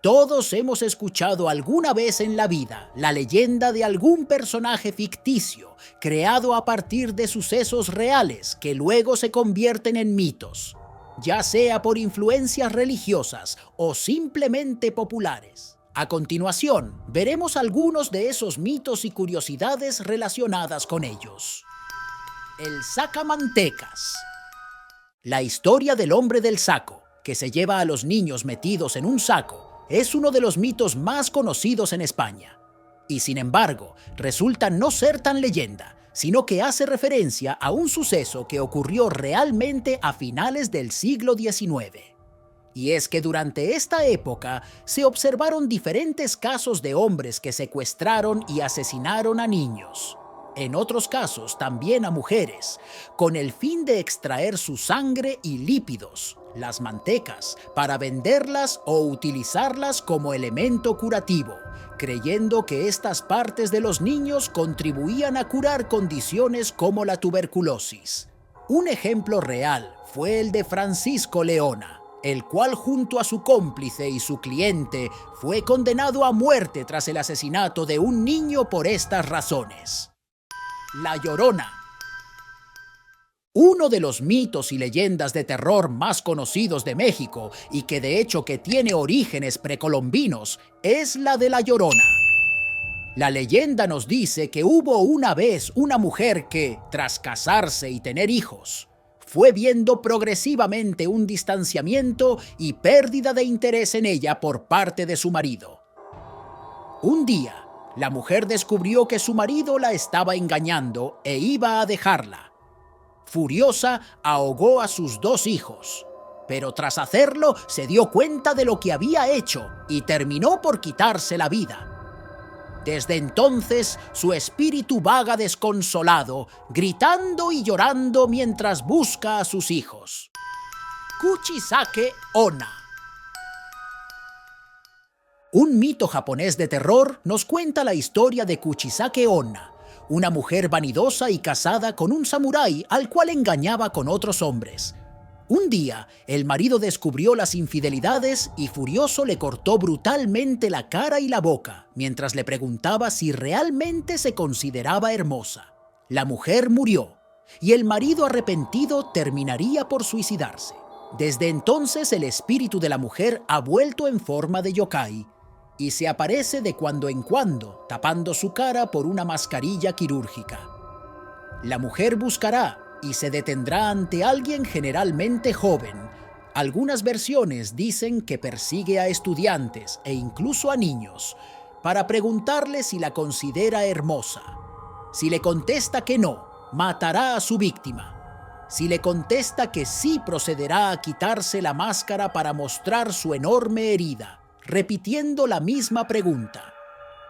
Todos hemos escuchado alguna vez en la vida la leyenda de algún personaje ficticio creado a partir de sucesos reales que luego se convierten en mitos, ya sea por influencias religiosas o simplemente populares. A continuación, veremos algunos de esos mitos y curiosidades relacionadas con ellos. El sacamantecas. La historia del hombre del saco, que se lleva a los niños metidos en un saco, es uno de los mitos más conocidos en España. Y sin embargo, resulta no ser tan leyenda, sino que hace referencia a un suceso que ocurrió realmente a finales del siglo XIX. Y es que durante esta época se observaron diferentes casos de hombres que secuestraron y asesinaron a niños. En otros casos también a mujeres, con el fin de extraer su sangre y lípidos, las mantecas, para venderlas o utilizarlas como elemento curativo, creyendo que estas partes de los niños contribuían a curar condiciones como la tuberculosis. Un ejemplo real fue el de Francisco Leona, el cual junto a su cómplice y su cliente fue condenado a muerte tras el asesinato de un niño por estas razones. La Llorona. Uno de los mitos y leyendas de terror más conocidos de México, y que de hecho que tiene orígenes precolombinos, es la de La Llorona. La leyenda nos dice que hubo una vez una mujer que, tras casarse y tener hijos, fue viendo progresivamente un distanciamiento y pérdida de interés en ella por parte de su marido. Un día, la mujer descubrió que su marido la estaba engañando e iba a dejarla. Furiosa, ahogó a sus 2 hijos, pero tras hacerlo se dio cuenta de lo que había hecho y terminó por quitarse la vida. Desde entonces, su espíritu vaga desconsolado, gritando y llorando mientras busca a sus hijos. Kuchisake Onna. Un mito japonés de terror nos cuenta la historia de Kuchisake Onna, una mujer vanidosa y casada con un samurái al cual engañaba con otros hombres. Un día, el marido descubrió las infidelidades y furioso le cortó brutalmente la cara y la boca, mientras le preguntaba si realmente se consideraba hermosa. La mujer murió, y el marido arrepentido terminaría por suicidarse. Desde entonces el espíritu de la mujer ha vuelto en forma de yokai, y se aparece de cuando en cuando, tapando su cara por una mascarilla quirúrgica. La mujer buscará y se detendrá ante alguien generalmente joven. Algunas versiones dicen que persigue a estudiantes e incluso a niños para preguntarle si la considera hermosa. Si le contesta que no, matará a su víctima. Si le contesta que sí, procederá a quitarse la máscara para mostrar su enorme herida, repitiendo la misma pregunta.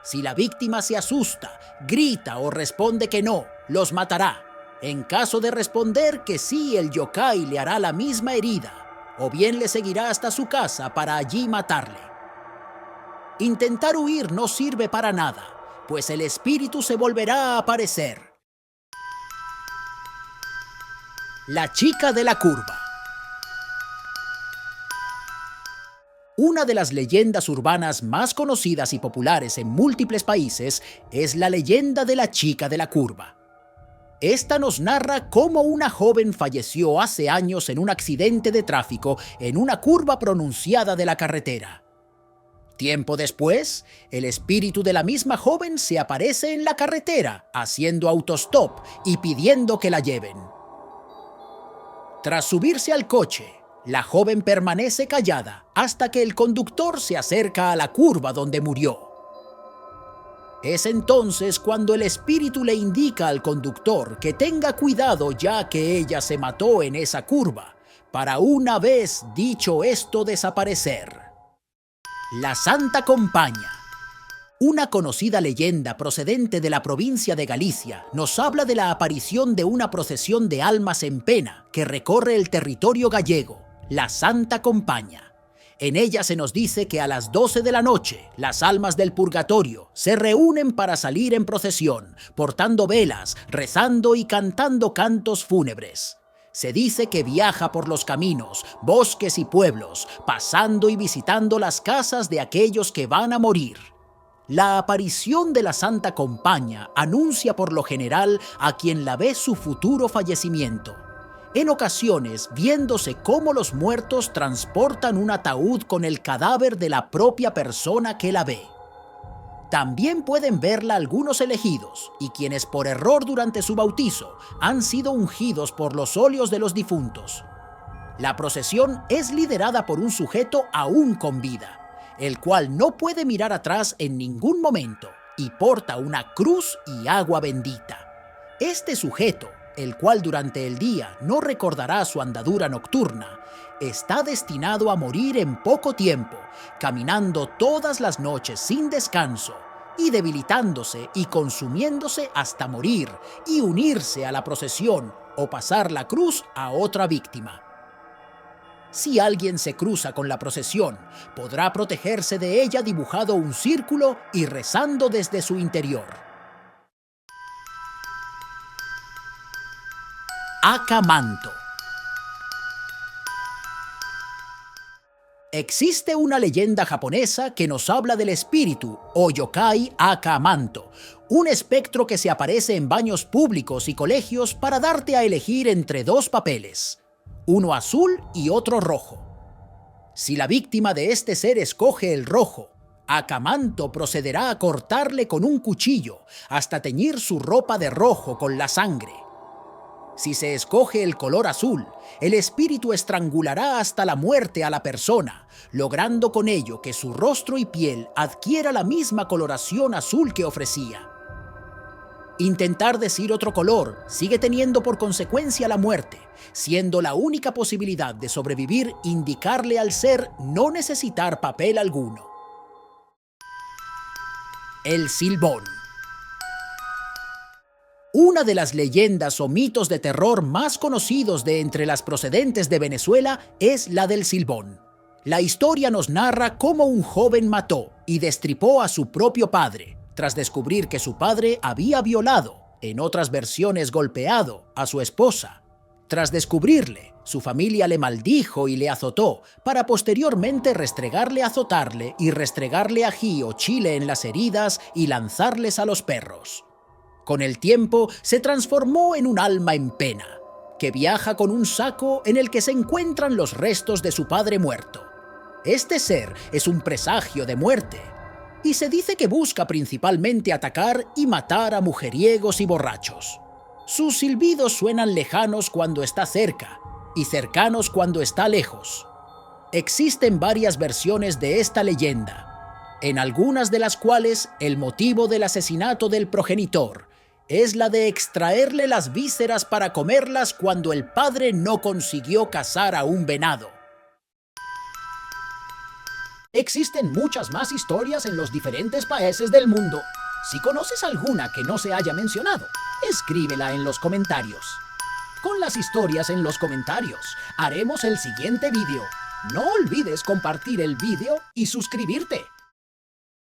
Si la víctima se asusta, grita o responde que no, los matará. En caso de responder que sí, el yokai le hará la misma herida, o bien le seguirá hasta su casa para allí matarle. Intentar huir no sirve para nada, pues el espíritu se volverá a aparecer. La chica de la curva. Una de las leyendas urbanas más conocidas y populares en múltiples países es la leyenda de la chica de la curva. Esta nos narra cómo una joven falleció hace años en un accidente de tráfico en una curva pronunciada de la carretera. Tiempo después, el espíritu de la misma joven se aparece en la carretera, haciendo autostop y pidiendo que la lleven. Tras subirse al coche, la joven permanece callada hasta que el conductor se acerca a la curva donde murió. Es entonces cuando el espíritu le indica al conductor que tenga cuidado, ya que ella se mató en esa curva, para una vez dicho esto desaparecer. La Santa Compaña. Una conocida leyenda procedente de la provincia de Galicia nos habla de la aparición de una procesión de almas en pena que recorre el territorio gallego, la Santa Compaña. En ella se nos dice que a las 12 de la noche, las almas del purgatorio se reúnen para salir en procesión, portando velas, rezando y cantando cantos fúnebres. Se dice que viaja por los caminos, bosques y pueblos, pasando y visitando las casas de aquellos que van a morir. La aparición de la Santa Compaña anuncia por lo general a quien la ve su futuro fallecimiento. En ocasiones, viéndose cómo los muertos transportan un ataúd con el cadáver de la propia persona que la ve. También pueden verla algunos elegidos y quienes por error durante su bautizo han sido ungidos por los óleos de los difuntos. La procesión es liderada por un sujeto aún con vida, el cual no puede mirar atrás en ningún momento y porta una cruz y agua bendita. Este sujeto, el cual durante el día no recordará su andadura nocturna, está destinado a morir en poco tiempo, caminando todas las noches sin descanso y debilitándose y consumiéndose hasta morir y unirse a la procesión o pasar la cruz a otra víctima. Si alguien se cruza con la procesión, podrá protegerse de ella dibujado un círculo y rezando desde su interior. Akamanto. Existe una leyenda japonesa que nos habla del espíritu o yokai Akamanto, un espectro que se aparece en baños públicos y colegios para darte a elegir entre dos papeles, uno azul y otro rojo. Si la víctima de este ser escoge el rojo, Akamanto procederá a cortarle con un cuchillo hasta teñir su ropa de rojo con la sangre. Si se escoge el color azul, el espíritu estrangulará hasta la muerte a la persona, logrando con ello que su rostro y piel adquiera la misma coloración azul que ofrecía. Intentar decir otro color sigue teniendo por consecuencia la muerte, siendo la única posibilidad de sobrevivir indicarle al ser no necesitar papel alguno. El Silbón. Una de las leyendas o mitos de terror más conocidos de entre las procedentes de Venezuela es la del Silbón. La historia nos narra cómo un joven mató y destripó a su propio padre, tras descubrir que su padre había violado, en otras versiones golpeado, a su esposa. Tras descubrirle, su familia le maldijo y le azotó, para posteriormente restregarle, azotarle y restregarle ají o chile en las heridas y lanzarles a los perros. Con el tiempo se transformó en un alma en pena, que viaja con un saco en el que se encuentran los restos de su padre muerto. Este ser es un presagio de muerte, y se dice que busca principalmente atacar y matar a mujeriegos y borrachos. Sus silbidos suenan lejanos cuando está cerca, y cercanos cuando está lejos. Existen varias versiones de esta leyenda, en algunas de las cuales el motivo del asesinato del progenitor es la de extraerle las vísceras para comerlas cuando el padre no consiguió cazar a un venado. Existen muchas más historias en los diferentes países del mundo. Si conoces alguna que no se haya mencionado, escríbela en los comentarios. Con las historias en los comentarios, haremos el siguiente vídeo. No olvides compartir el vídeo y suscribirte.